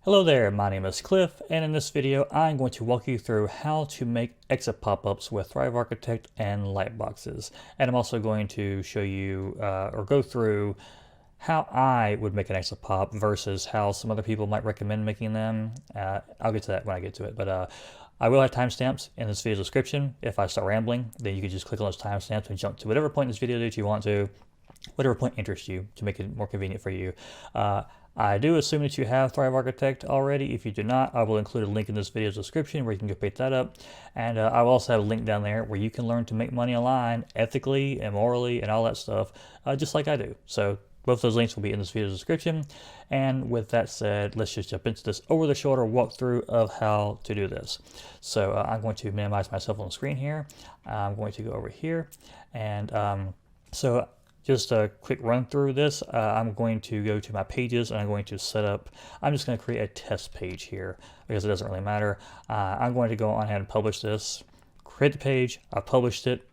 Hello there, my name is Cliff, and in this video I'm going to walk you through how to make exit pop-ups with Thrive Architect and Lightboxes. And I'm also going to show you or go through how I would make an exit pop versus how some other people might recommend making them. I'll get to that when I get to it, but I will have timestamps in this video description. If I start rambling, then you can just click on those timestamps and jump to whatever point in this video that you want to, whatever point interests you to make it more convenient for you. I do assume that you have Thrive Architect already. If you do not, I will include a link in this video's description where you can go pick that up. And I will also have a link down there where you can learn to make money online ethically and morally and all that stuff, just like I do. So both those links will be in this video's description. And with that said, let's just jump into this over-the-shoulder walkthrough of how to do this. So I'm going to minimize myself on the screen here. I'm going to go over here. And so just a quick run through this. I'm going to go to my pages and I'm going to set up, I'm just going to create a test page here because it doesn't really matter. I'm going to go on ahead and publish this, create the page. I published it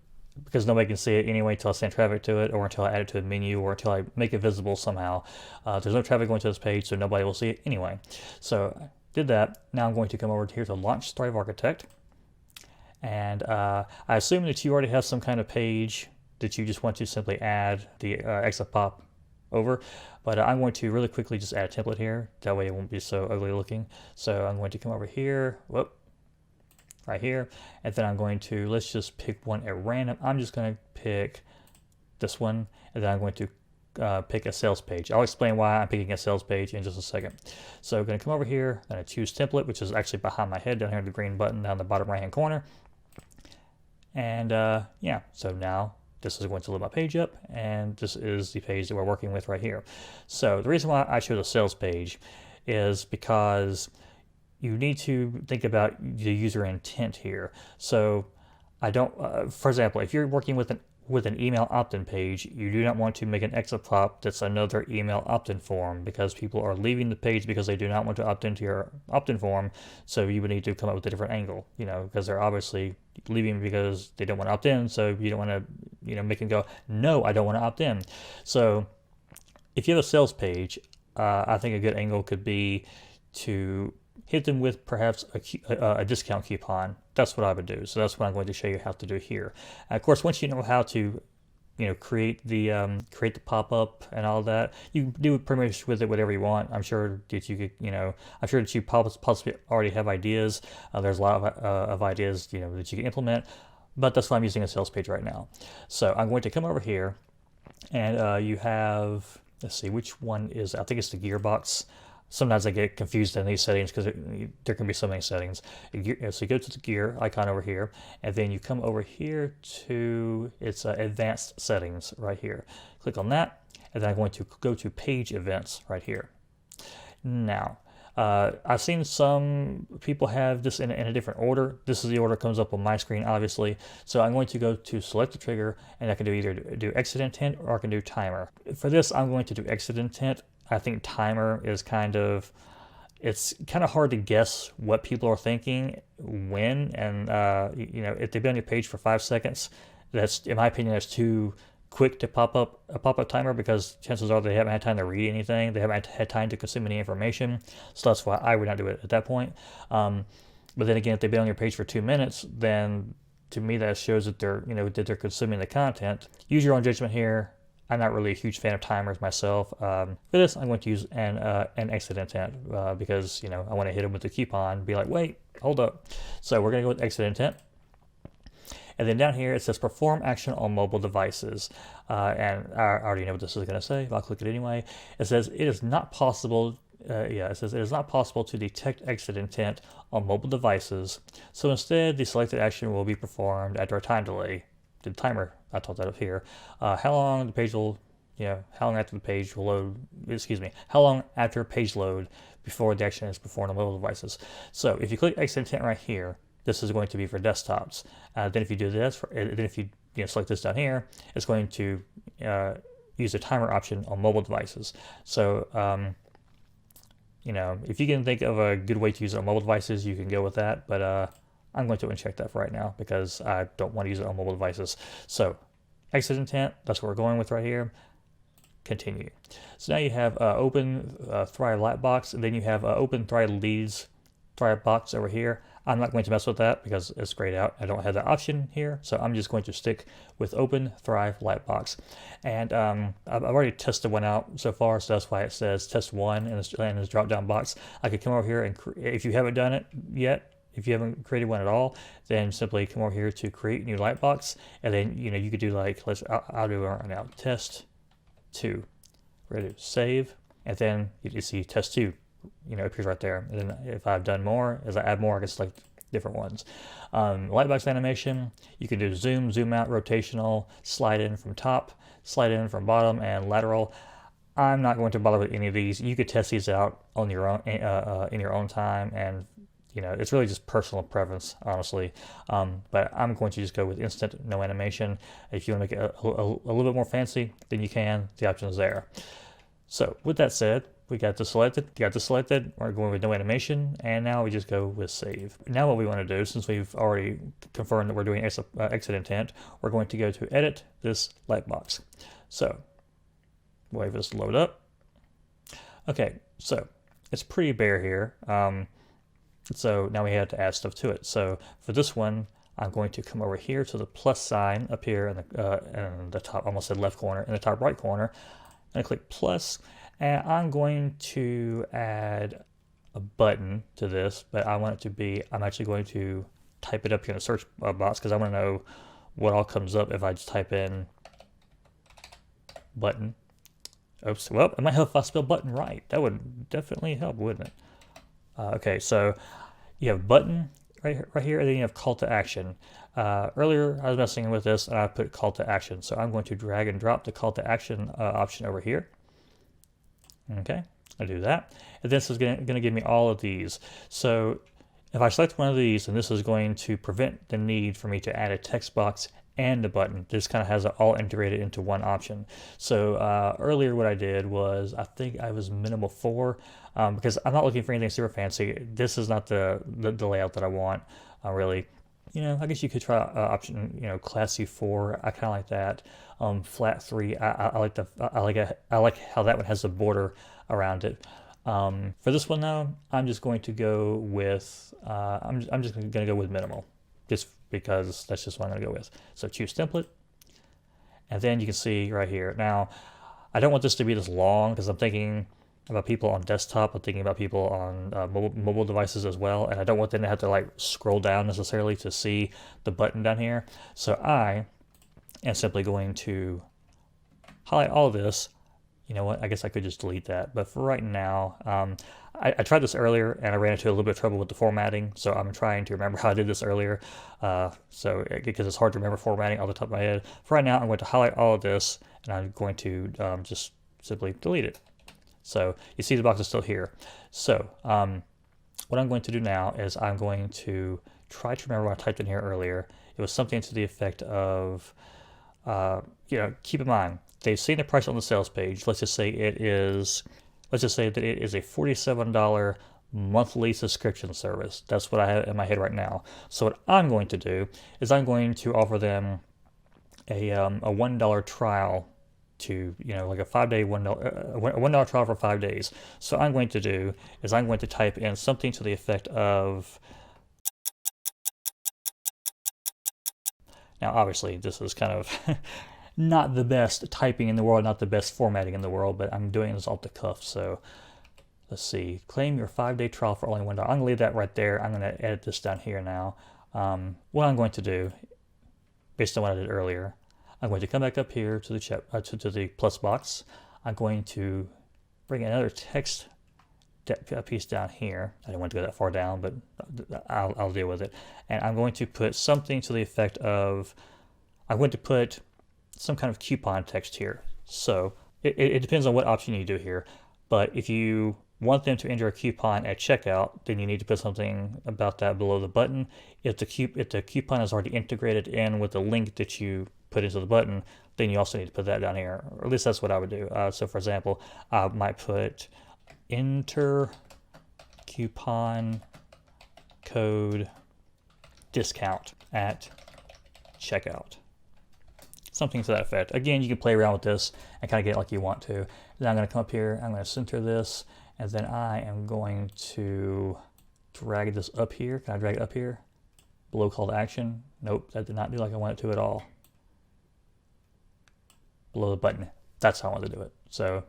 because nobody can see it anyway until I send traffic to it or until I add it to a menu or until I make it visible somehow. There's no traffic going to this page, so nobody will see it anyway. So I did that. Now I'm going to come over here to launch Thrive Architect. And I assume that you already have some kind of page that you just want to simply add the exit pop over. But I'm going to really quickly just add a template here. That way it won't be so ugly looking. So I'm going to come over here, right here. And then I'm going to, let's just pick one at random. I'm just going to pick this one. And then I'm going to pick a sales page. I'll explain why I'm picking a sales page in just a second. So I'm going to come over here, I'm going to choose template, which is actually behind my head down here, the green button down the bottom right hand corner. And yeah, so now this is going to load my page up, and this is the page that we're working with right here. So the reason why I chose a sales page is because you need to think about the user intent here. So I don't, for example, if you're working with an email opt-in page, you do not want to make an exit pop that's another email opt-in form because people are leaving the page because they do not want to opt into your opt-in form. So you would need to come up with a different angle, because they're obviously leaving because they don't want to opt in. So you don't want to, make them go, no, I don't want to opt in. So if you have a sales page, I think a good angle could be to hit them with perhaps a discount coupon. That's what I would do. So that's what I'm going to show you how to do here. And of course, once you know how to, create the pop-up and all that, you can do pretty much with it whatever you want. I'm sure that you could, I'm sure that you possibly already have ideas. There's a lot of ideas, that you can implement. But that's why I'm using a sales page right now. So I'm going to come over here, and you have, let's see, which one is, I think it's the gearbox. Sometimes I get confused in these settings because there can be so many settings. So you go to the gear icon over here, and then you come over here to its advanced settings right here. Click on that, and then I'm going to go to page events right here. Now, I've seen some people have this in a different order. This is the order that comes up on my screen, obviously. So I'm going to go to select the trigger, and I can either do exit intent or I can do timer. For this, I'm going to do exit intent. I think timer is it's kind of hard to guess what people are thinking when, and if they've been on your page for 5 seconds, that's, in my opinion, that's too quick to pop up a pop-up timer because chances are they haven't had time to read anything, they haven't had time to consume any information. So that's why I would not do it at that point. But then again, if they've been on your page for 2 minutes, then to me that shows that they're consuming the content. Use your own judgment here. I'm not really a huge fan of timers myself. For this, I'm going to use an exit intent because I want to hit them with the coupon and be like, wait, hold up. So we're going to go with exit intent. And then down here it says perform action on mobile devices. And I already know what this is going to say, but I'll click it anyway. It says it is not possible. It says it is not possible to detect exit intent on mobile devices. So instead, the selected action will be performed after a time delay. The timer, I taught that up here. How long the page will, how long after the page will load, how long after page load before the action is performed on mobile devices. So if you click exit intent right here, this is going to be for desktops. Then if you do this, then if you select this down here, it's going to use the timer option on mobile devices. So, if you can think of a good way to use it on mobile devices, you can go with that. But I'm going to uncheck that for right now because I don't want to use it on mobile devices. So exit intent, that's what we're going with right here. continue. So now you have open Thrive Lightbox, and then you have open Thrive Leads Thrive box over here. I'm not going to mess with that because it's grayed out. I don't have that option here, so I'm just going to stick with Open Thrive Lightbox. And I've already tested one out so far, so that's why it says test one in this drop-down box. I could come over here and if you haven't done it yet, if you haven't created one at all, then simply come over here to create new lightbox, and then you could do like I'll do it right now. Test 2. We're going to save, and then you see test 2. Appears right there. And then if I've done more, as I add more, I can select different ones. Lightbox animation, you can do zoom, zoom out, rotational, slide in from top, slide in from bottom, and lateral. I'm not going to bother with any of these. You could test these out on your own in your own time, and it's really just personal preference, honestly. But I'm going to just go with instant, no animation. If you want to make it a little bit more fancy, then you can. The option is there. So with that said, we got this selected, we're going with no animation, and now we just go with save. Now what we want to do, since we've already confirmed that we're doing exit intent, we're going to go to edit this lightbox. So, wait for this to load up. Okay, so it's pretty bare here. So now we have to add stuff to it. So for this one, I'm going to come over here to the plus sign up here in the top, almost said left corner, in the top right corner. I'm going to click plus, and I'm going to add a button to this, but I want it to be, I'm actually going to type it up here in the search box because I want to know what all comes up if I just type in button. Oops, well, it might help if I spell button right. That would definitely help, wouldn't it? Okay, so you have button right here, and then you have call to action. Earlier I was messing with this and I put call to action, so I'm going to drag and drop the call to action option over here. Okay, I do that, and this is going to give me all of these. So if I select one of these, then this is going to prevent the need for me to add a text box and a button. This kind of has it all integrated into one option. So earlier what I did was, I think I was minimal 4, because I'm not looking for anything super fancy. This is not the layout that I want, really. I guess you could try option, classy 4. I kind of like that. Flat 3. I like how that one has a border around it. For this one though, I'm just going to go with I'm just going to go with minimal, just because that's just what I'm going to go with. So choose template, and then you can see right here. Now, I don't want this to be this long because I'm thinking about people on desktop. I'm thinking about people on mobile devices as well, and I don't want them to have to like scroll down necessarily to see the button down here. So I am simply going to highlight all of this. You know what, I guess I could just delete that, but for right now, I tried this earlier and I ran into a little bit of trouble with the formatting, so I'm trying to remember how I did this earlier, because it's hard to remember formatting off the top of my head. For right now, I'm going to highlight all of this, and I'm going to just simply delete it. So you see the box is still here. So what I'm going to do now is I'm going to try to remember what I typed in here earlier. It was something to the effect of, keep in mind, they've seen the price on the sales page. Let's just say that it is a $47 monthly subscription service. That's what I have in my head right now. So what I'm going to do is I'm going to offer them a $1 trial to, like a 5-day $1 trial for 5 days. So I'm going to do is I'm going to type in something to the effect of, now obviously this is kind of not the best typing in the world, not the best formatting in the world, but I'm doing this off the cuff. So let's see, claim your 5-day trial for only $1. I'm gonna leave that right there. I'm gonna edit this down here now. What I'm going to do, based on what I did earlier, I'm going to come back up here to the to the plus box. I'm going to bring another text piece down here. I didn't want to go that far down, but I'll deal with it. And I'm going to put something to the effect of, I'm going to put some kind of coupon text here. So it depends on what option you do here, but if you want them to enter a coupon at checkout, then you need to put something about that below the button. If the coupon is already integrated in with the link that you put into the button, then you also need to put that down here, or at least that's what I would do. So for example, I might put enter coupon code discount at checkout. something to that effect. Again, you can play around with this and kind of get it like you want to. Then I'm going to come up here, I'm going to center this, and then I am going to drag this up here. Can I drag it up here? Below call to action. Nope, that did not do like I want it to at all. Below the button. That's how I want to do it. So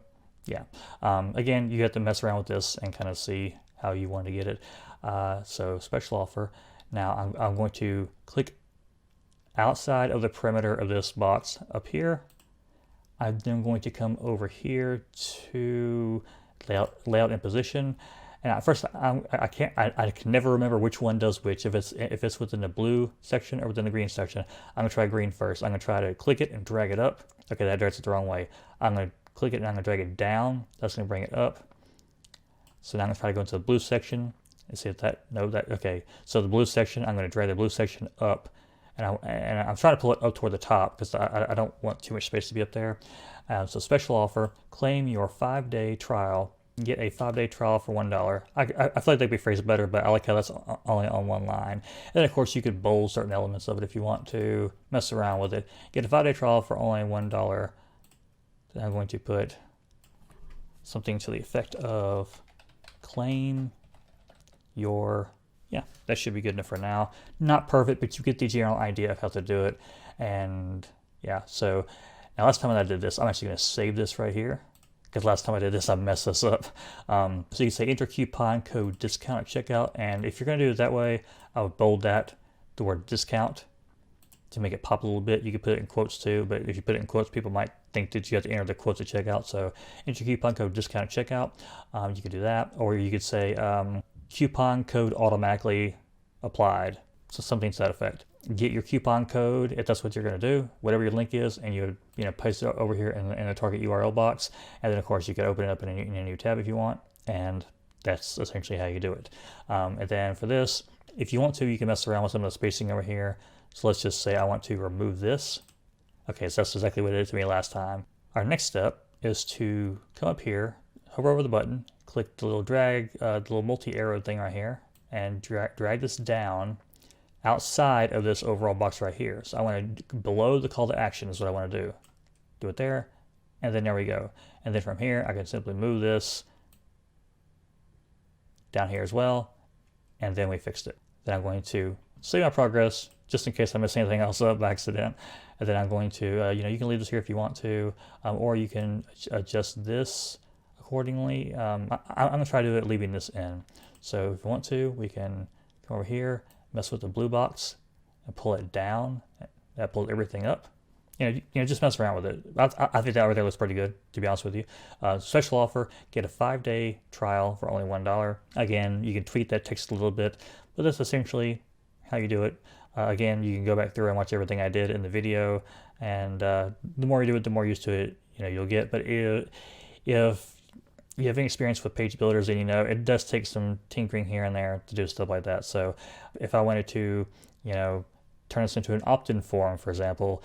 yeah, again, you have to mess around with this and kind of see how you want to get it. So special offer. Now I'm going to click outside of the perimeter of this box up here. I'm then going to come over here to layout and position. And at first, I can never remember which one does which. If it's within the blue section or within the green section, I'm gonna try green first. I'm gonna try to click it and drag it up. Okay, that directs it the wrong way. I'm gonna click it and I'm gonna drag it down. That's gonna bring it up. So now I'm gonna try to go into the blue section and see if that, no, that, okay. So the blue section, I'm gonna drag the blue section up, and I'm trying to pull it up toward the top because I don't want too much space to be up there. So special offer, claim your 5-day trial. Get a 5-day trial for $1. I feel like that'd be phrased better, but I like how that's only on one line. And then of course you could bold certain elements of it if you want to mess around with it. Get a 5-day trial for only $1. Then I'm going to put something to the effect of claim your, yeah, that should be good enough for now. Not perfect, but you get the general idea of how to do it. And yeah, so now last time I did this, I'm actually going to save this right here, because last time I did this, I messed this up. So you can say enter coupon code discount at checkout, and if you're going to do it that way, I would bold that, the word discount, to make it pop a little bit. You could put it in quotes too, but if you put it in quotes, people might think that you have to enter the quotes at checkout. So enter coupon code discount at checkout. You could do that, or you could say coupon code automatically applied, so something to that effect. Get your coupon code if that's what you're going to do, whatever your link is, and you paste it over here in the target URL box, and then of course you could open it up in a new tab if you want, and that's essentially how you do it. And then for this, if you want to, you can mess around with some of the spacing over here. So let's just say I want to remove this. Okay, so that's exactly what it did to me last time. Our next step is to come up here, hover over the button, click the little drag, the little multi-arrow thing right here, and drag this down outside of this overall box right here. So I want to, below the call to action is what I want to do. Do it there, and then there we go. And then from here, I can simply move this down here as well, and then we fixed it. Then I'm going to save my progress, just in case I mess anything else up by accident. And then I'm going to, you can leave this here if you want to, or you can adjust this accordingly. I'm going to try to do it leaving this in. So if you want to, we can come over here, mess with the blue box and pull it down. That pulls everything up. Just mess around with it. I think that over there looks pretty good, to be honest with you. Special offer, get a 5-day trial for only $1. Again, you can tweak that text a little bit, but that's essentially how you do it. Again, you can go back through and watch everything I did in the video, and the more you do it, the more used to it you'll get. But if you have any experience with page builders, then it does take some tinkering here and there to do stuff like that. So if I wanted to, turn this into an opt-in form, for example,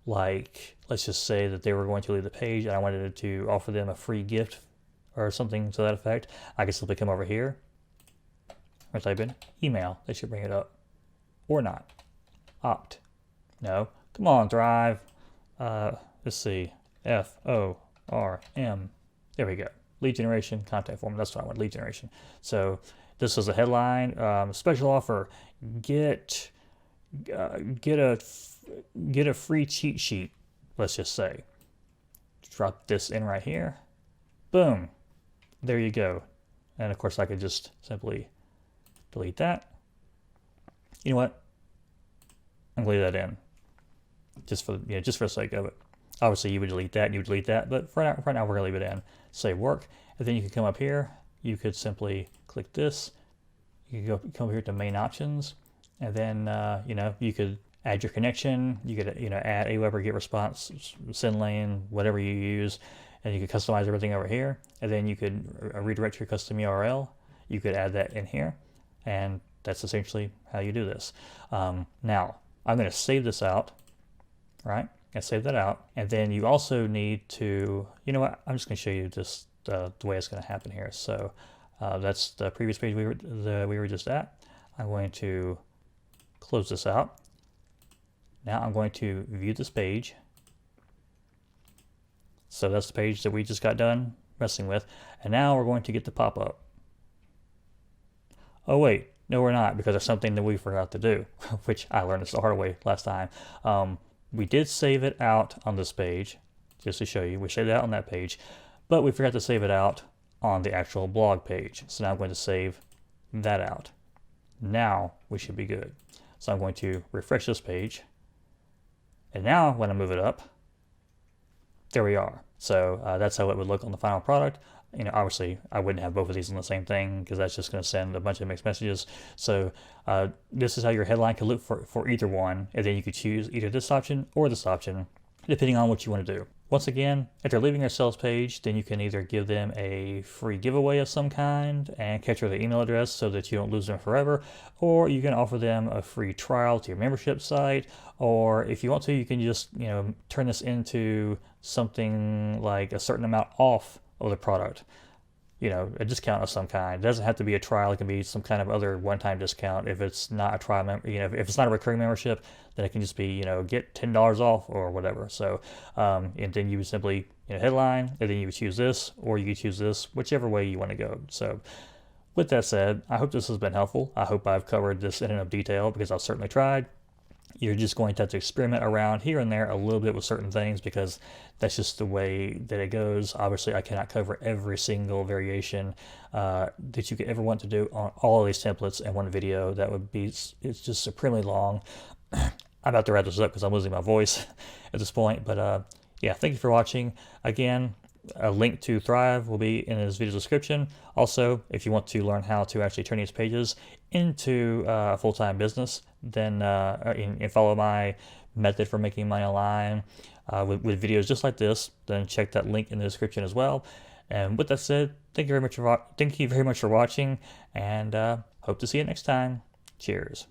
like let's just say that they were going to leave the page and I wanted to offer them a free gift or something to that effect, I could simply come over here or type in email. They should bring it up. Or not. Opt. No. Come on, Thrive. Let's see. FORM. There we go. Lead generation, contact form. That's what I want, lead generation. So this is a headline. Special offer. Get a free cheat sheet, let's just say. Drop this in right here. Boom. There you go. And of course I could just simply delete that. You know what? I'm gonna leave that in, just for the sake of it. Obviously, you would delete that and you would delete that, but for now we're gonna leave it in. Say work, and then you can come up here. You could simply click this. You could come here to main options, and then you could add your connection. You could add Aweber, get response, send lane, whatever you use, and you could customize everything over here. And then you could redirect your custom URL. You could add that in here, and that's essentially how you do this. Now, I'm going to save this out, right? I save that out. And then you also need to, I'm just going to show you just the way it's going to happen here. So that's the previous page we were just at. I'm going to close this out. Now I'm going to view this page. So that's the page that we just got done messing with. And now we're going to get the pop-up. Oh wait, no we're not, because there's something that we forgot to do, which I learned this the hard way last time. We did save it out on this page, just to show you. We saved it out on that page, but we forgot to save it out on the actual blog page. So now I'm going to save that out. Now we should be good. So I'm going to refresh this page. And now when I move it up, there we are. So that's how it would look on the final product. You know, obviously I wouldn't have both of these on the same thing because that's just going to send a bunch of mixed messages. So this is how your headline could look for either one. And then you could choose either this option or this option, depending on what you want to do. Once again, if they're leaving your sales page, then you can either give them a free giveaway of some kind and capture their email address so that you don't lose them forever, or you can offer them a free trial to your membership site, or if you want to, you can just, you know, turn this into something like a certain amount off of the product. You know, a discount of some kind. It doesn't have to be a trial. It can be some kind of other one-time discount. If it's not a trial, you know, if it's not a recurring membership, then it can just be, you know, get $10 off or whatever. So, and then you would simply, you know, headline, and then you would choose this, or you could choose this, whichever way you want to go. So, with that said, I hope this has been helpful. I hope I've covered this in enough detail because I've certainly tried. You're just going to have to experiment around here and there a little bit with certain things because that's just the way that it goes. Obviously, I cannot cover every single variation that you could ever want to do on all of these templates in one video. That would be, it's just supremely long. I'm about to wrap this up because I'm losing my voice at this point. But yeah, thank you for watching. Again, a link to Thrive will be in this video description. Also, if you want to learn how to actually turn these pages into a full-time business, then and follow my method for making money online with videos just like this, then check that link in the description as well. And with that said, thank you very much for watching, and hope to see you next time. Cheers.